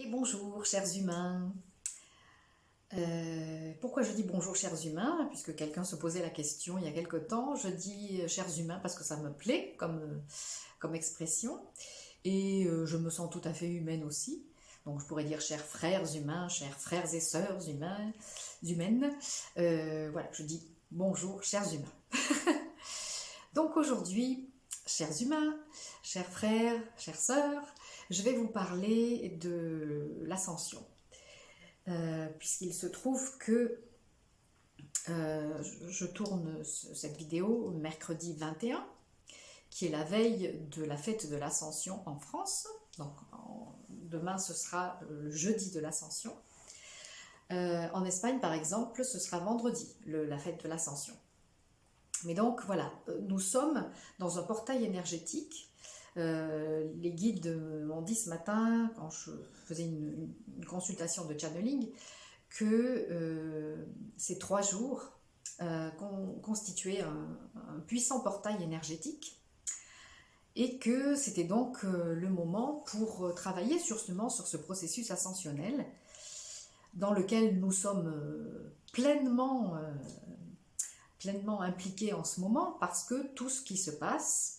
Et bonjour chers humains. Pourquoi je dis bonjour chers humains? Puisque quelqu'un se posait la question il y a quelque temps, je dis chers humains parce que ça me plaît comme expression et je me sens tout à fait humaine aussi. Donc je pourrais dire chers frères humains, chers frères et sœurs humaines. Voilà, je dis bonjour chers humains. Donc aujourd'hui, chers humains, chers frères, chères sœurs, je vais vous parler de l'ascension. Puisqu'il se trouve que je tourne cette vidéo mercredi 21, qui est la veille de la fête de l'Ascension en France. Donc demain ce sera le jeudi de l'Ascension. En Espagne par exemple, ce sera vendredi, la fête de l'Ascension. Mais donc voilà, nous sommes dans un portail énergétique. Les guides m'ont dit ce matin, quand je faisais une consultation de channeling, que ces 3 jours constituaient un puissant portail énergétique et que c'était donc le moment pour travailler justement sur ce processus ascensionnel dans lequel nous sommes pleinement impliqués en ce moment, parce que tout ce qui se passe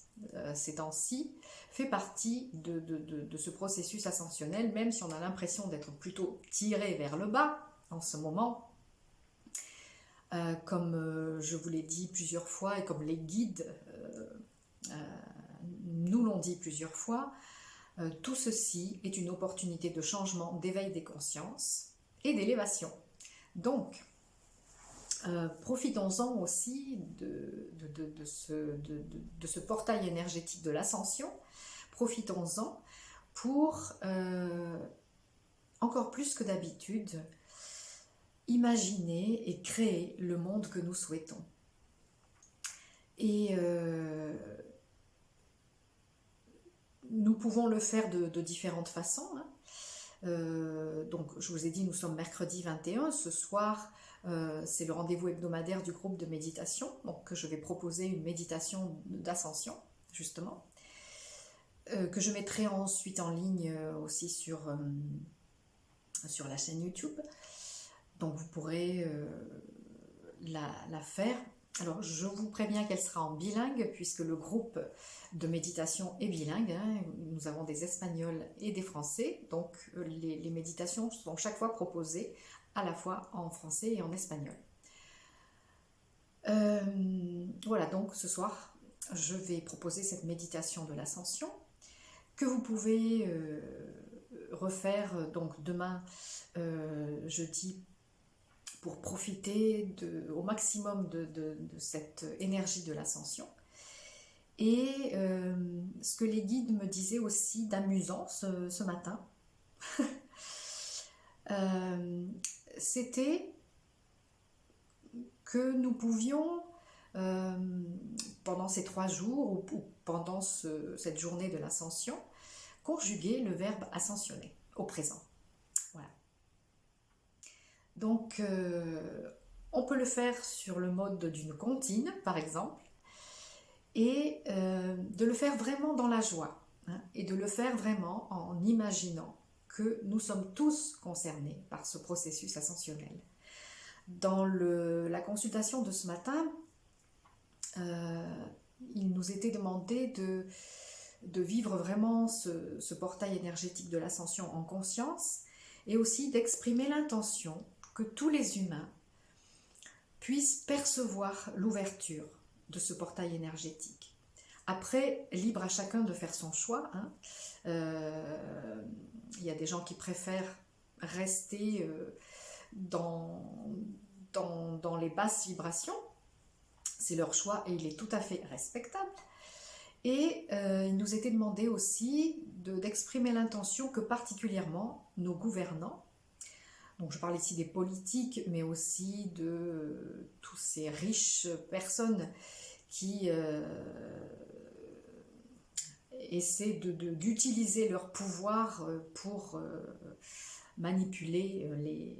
ces temps-ci fait partie de ce processus ascensionnel, même si on a l'impression d'être plutôt tiré vers le bas en ce moment. Comme je vous l'ai dit plusieurs fois et comme les guides nous l'ont dit plusieurs fois, tout ceci est une opportunité de changement, d'éveil des consciences et d'élévation. Donc, profitons-en aussi de ce portail énergétique de l'ascension, profitons-en pour, encore plus que d'habitude, imaginer et créer le monde que nous souhaitons. Et nous pouvons le faire de différentes façons. Donc je vous ai dit, nous sommes mercredi 21, ce soir c'est le rendez-vous hebdomadaire du groupe de méditation, donc je vais proposer une méditation d'ascension justement, que je mettrai ensuite en ligne aussi sur la chaîne YouTube, donc vous pourrez la faire. Alors je vous préviens qu'elle sera en bilingue, puisque le groupe de méditation est bilingue, hein. Nous avons des Espagnols et des Français, donc les méditations sont chaque fois proposées à la fois en français et en espagnol. Voilà, donc ce soir je vais proposer cette méditation de l'ascension que vous pouvez refaire donc demain jeudi, pour profiter au maximum de cette énergie de l'ascension. Et ce que les guides me disaient aussi d'amusant ce matin, c'était que nous pouvions, pendant ces 3 jours ou pendant cette journée de l'ascension, conjuguer le verbe ascensionner au présent. Voilà. Donc, on peut le faire sur le mode d'une comptine, par exemple, et de le faire vraiment dans la joie, hein, et de le faire vraiment en imaginant que nous sommes tous concernés par ce processus ascensionnel. Dans la consultation de ce matin, il nous était demandé de vivre vraiment ce portail énergétique de l'ascension en conscience, et aussi d'exprimer l'intention que tous les humains puissent percevoir l'ouverture de ce portail énergétique. Après, libre à chacun de faire son choix, hein. Il y a des gens qui préfèrent rester dans les basses vibrations, c'est leur choix et il est tout à fait respectable. Et il nous était demandé aussi d'exprimer l'intention que particulièrement nos gouvernants, donc je parle ici des politiques, mais aussi de tous ces riches personnes qui essaient d'utiliser leur pouvoir pour manipuler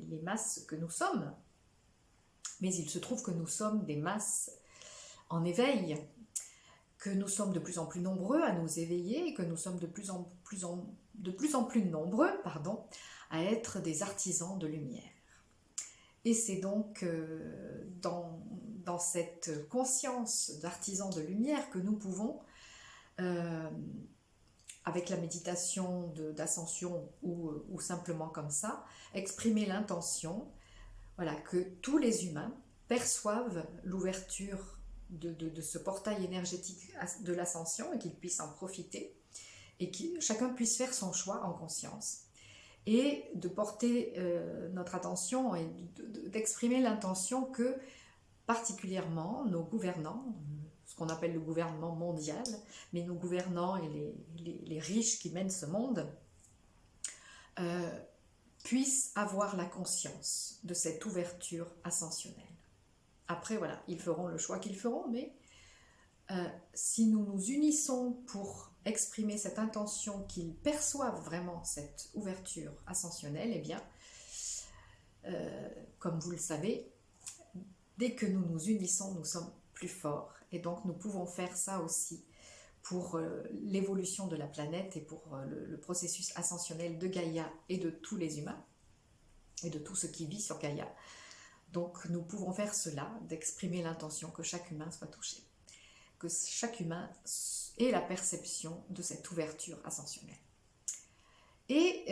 les masses que nous sommes. Mais il se trouve que nous sommes des masses en éveil, que nous sommes de plus en plus nombreux à nous éveiller et que nous sommes de plus en de plus en plus nombreux, pardon, à être des artisans de lumière. Et c'est donc dans cette conscience d'artisans de lumière que nous pouvons, avec la méditation d'ascension ou simplement comme ça, exprimer l'intention, voilà, que tous les humains perçoivent l'ouverture de ce portail énergétique de l'ascension et qu'ils puissent en profiter et que chacun puisse faire son choix en conscience. Et de porter notre attention et d'exprimer l'intention que particulièrement nos gouvernants, ce qu'on appelle le gouvernement mondial, mais nos gouvernants et les riches qui mènent ce monde, puissent avoir la conscience de cette ouverture ascensionnelle. Après, voilà, ils feront le choix qu'ils feront, mais si nous nous unissons pour exprimer cette intention qu'ils perçoivent vraiment cette ouverture ascensionnelle, eh bien, comme vous le savez, dès que nous nous unissons, nous sommes plus forts. Et donc, nous pouvons faire ça aussi pour l'évolution de la planète et pour le processus ascensionnel de Gaïa et de tous les humains et de tout ce qui vit sur Gaïa. Donc, nous pouvons faire cela, d'exprimer l'intention que chaque humain soit touché, que chaque humain ait la perception de cette ouverture ascensionnelle. Et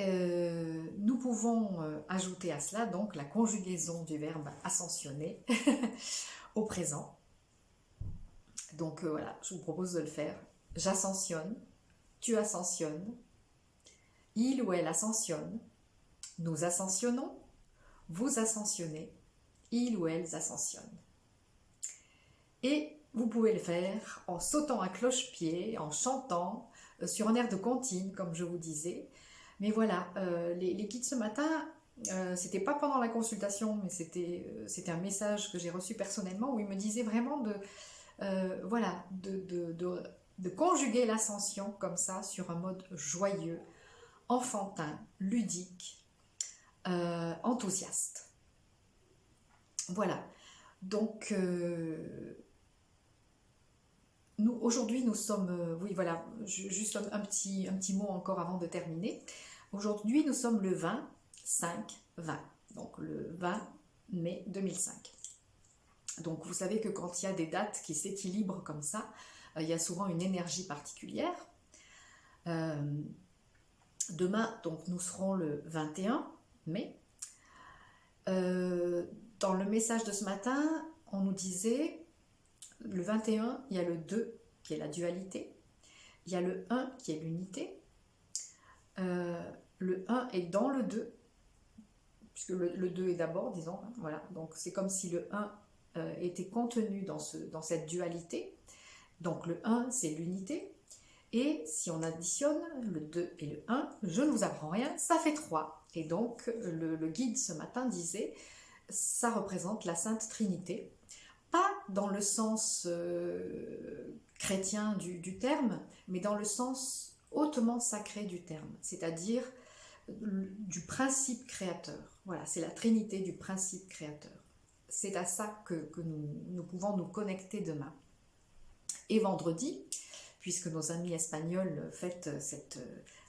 nous pouvons ajouter à cela donc la conjugaison du verbe ascensionner au présent. Donc voilà, je vous propose de le faire. J'ascensionne, tu ascensionnes, il ou elle ascensionne, nous ascensionnons, vous ascensionnez, ils ou elles ascensionnent. Et vous pouvez le faire en sautant à cloche-pied, en chantant, sur un air de comptine, comme je vous disais. Mais voilà, les guides ce matin, c'était pas pendant la consultation, mais c'était un message que j'ai reçu personnellement où il me disait vraiment voilà, de conjuguer l'ascension comme ça, sur un mode joyeux, enfantin, ludique, enthousiaste. Voilà, donc aujourd'hui nous sommes, oui voilà, juste un petit mot encore avant de terminer. Aujourd'hui nous sommes le 20/5/20, donc le 20 mai 2005. Donc vous savez que quand il y a des dates qui s'équilibrent comme ça, il y a souvent une énergie particulière. Demain, donc nous serons le 21 mai. Dans le message de ce matin, on nous disait, le 21, il y a le 2 qui est la dualité, il y a le 1 qui est l'unité, le 1 est dans le 2, puisque le 2 est d'abord, disons, hein, voilà, donc c'est comme si le 1 était contenu dans cette dualité, donc le 1 c'est l'unité, et si on additionne le 2 et le 1, je ne vous apprends rien, ça fait 3, et donc le guide ce matin disait, ça représente la Sainte Trinité, pas dans le sens chrétien du terme, mais dans le sens hautement sacré du terme, c'est-à-dire du principe créateur. Voilà, c'est la Trinité du principe créateur. C'est à ça que nous pouvons nous connecter demain. Et vendredi, puisque nos amis espagnols fêtent cette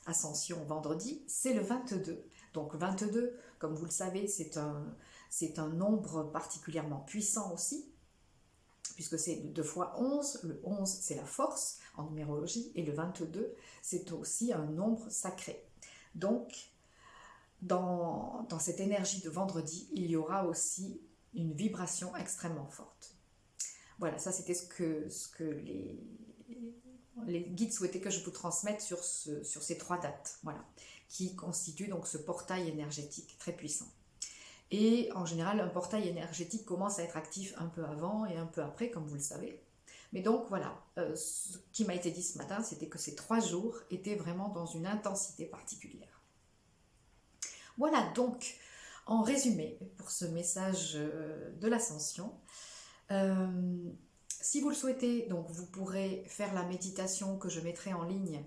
ascension vendredi, c'est le 22. Donc 22, comme vous le savez, c'est un nombre particulièrement puissant aussi, puisque c'est 2 fois 11, le 11 c'est la force en numérologie, et le 22 c'est aussi un nombre sacré. Donc dans cette énergie de vendredi, il y aura aussi une vibration extrêmement forte. Voilà, ça c'était ce que les guides souhaitaient que je vous transmette sur ces 3 dates, voilà, qui constituent donc ce portail énergétique très puissant. Et en général, un portail énergétique commence à être actif un peu avant et un peu après, comme vous le savez. Mais donc voilà, ce qui m'a été dit ce matin, c'était que ces 3 jours étaient vraiment dans une intensité particulière. Voilà donc, en résumé, pour ce message de l'ascension. Si vous le souhaitez, donc vous pourrez faire la méditation que je mettrai en ligne,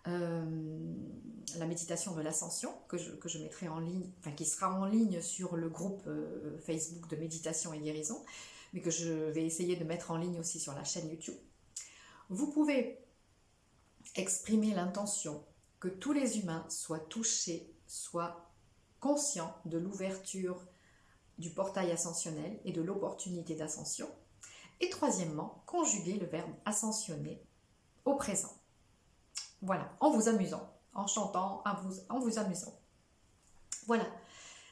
la méditation de l'ascension que je mettrai en ligne, enfin qui sera en ligne sur le groupe Facebook de méditation et guérison, mais que je vais essayer de mettre en ligne aussi sur la chaîne YouTube. Vous pouvez exprimer l'intention que tous les humains soient touchés, soient conscients de l'ouverture du portail ascensionnel et de l'opportunité d'ascension. Et troisièmement, conjuguer le verbe ascensionner au présent. Voilà, en vous amusant, en chantant, en vous amusant. Voilà,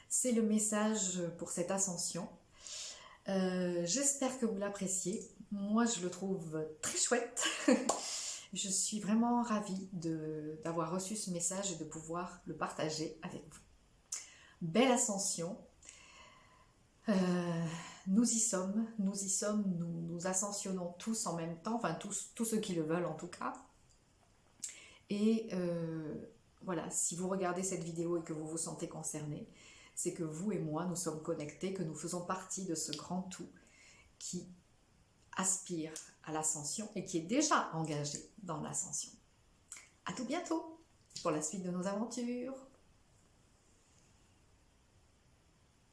c'est le message pour cette ascension. J'espère que vous l'appréciez. Moi, je le trouve très chouette. Je suis vraiment ravie d'avoir reçu ce message et de pouvoir le partager avec vous. Belle ascension. Nous y sommes, nous ascensionnons tous en même temps, enfin tous ceux qui le veulent en tout cas. Et voilà, si vous regardez cette vidéo et que vous vous sentez concerné, c'est que vous et moi, nous sommes connectés, que nous faisons partie de ce grand tout qui aspire à l'ascension et qui est déjà engagé dans l'ascension. À tout bientôt pour la suite de nos aventures.